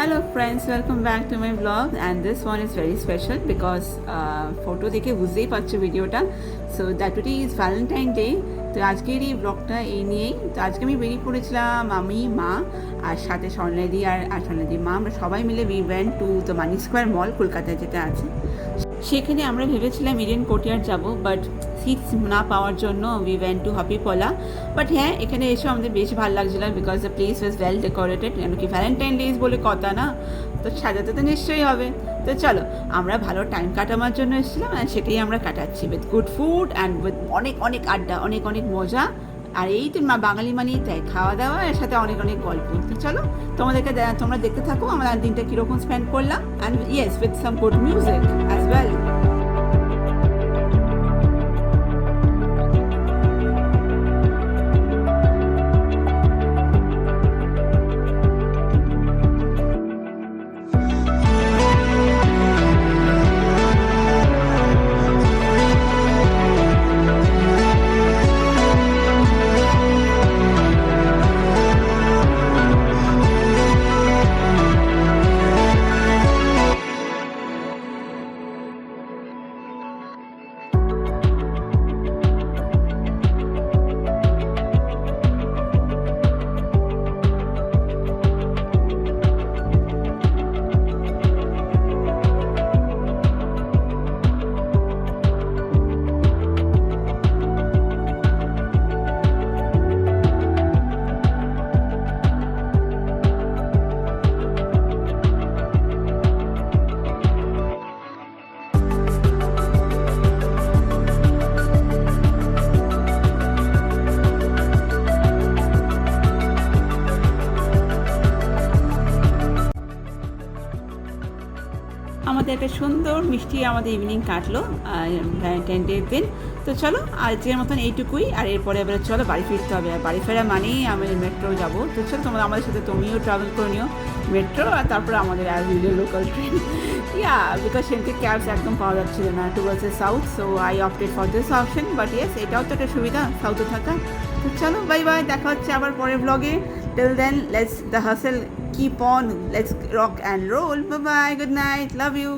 Hello friends, welcome back to my vlog and this one is very special because photo দেখে বুঝতেই পারছো ভিডিওটা। So that today is Valentine Day. তো আজকের এই ব্লগটা এই নিয়েই। তো আজকে আমি বেরিয়ে পড়েছিলাম আমি মা আর সাথে স্বর্ণাদি আর স্বর্ণাদি মা, আমরা সবাই মিলে we went to the money square mall, কলকাতায় যেটা আছে। সেখানে আমরা ভেবেছিলাম ইডেন কোর্টইয়ার্ড যাব, বাট সিটস না পাওয়ার জন্য we went to Hoppipola. But হ্যাঁ, এখানে এসে আমাদের বেশ ভালো লাগছিল because the place was well decorated, কেন কি ভ্যালেন্টাইন ডেজ বলে কথা না, তো সাজাতে তো নিশ্চয়ই হবে। তো চলো, আমরা ভালো টাইম কাটানোর জন্য এসেছিলাম অ্যান্ড সেটাই আমরা কাটাচ্ছি with good food and with অনেক অনেক আড্ডা, অনেক অনেক মজা। আর এই তো বাঙালি মানেই তাই খাওয়া দাওয়া, এর সাথে অনেক অনেক গল্প। তো চলো তোমরা দেখতে থাকো আমরা দিনটা কীরকম স্পেন্ড করলাম, and yes with some good music as well. আমাদের একটা সুন্দর মিষ্টি আমাদের ইভিনিং কাটলো ভ্যালেন্টাইন ডের দিন। তো চলো আজকের মতন এইটুকুই, আর এরপরে এবার চলো বাড়ি ফিরতে হবে। আর বাড়ি ফেরা মানেই আমি মেট্রো যাবো। তো চলো তোমরা আমাদের সাথে তুমিও ট্রাভেল করে নিও মেট্রো, আর তারপরে আমাদের as usual local train. Yeah because সেখানে ক্যাবস একদম পাওয়া যাচ্ছিল না towards the south, so I opted for this option. But yes, এটাও তো একটা সুবিধা সাউথে থাকা। তো চলো বাই বাই, দেখা হচ্ছে আবার পরের ব্লগে। Till then, let's the hustle keep on. Let's rock and roll. Bye bye. Good night. Love you.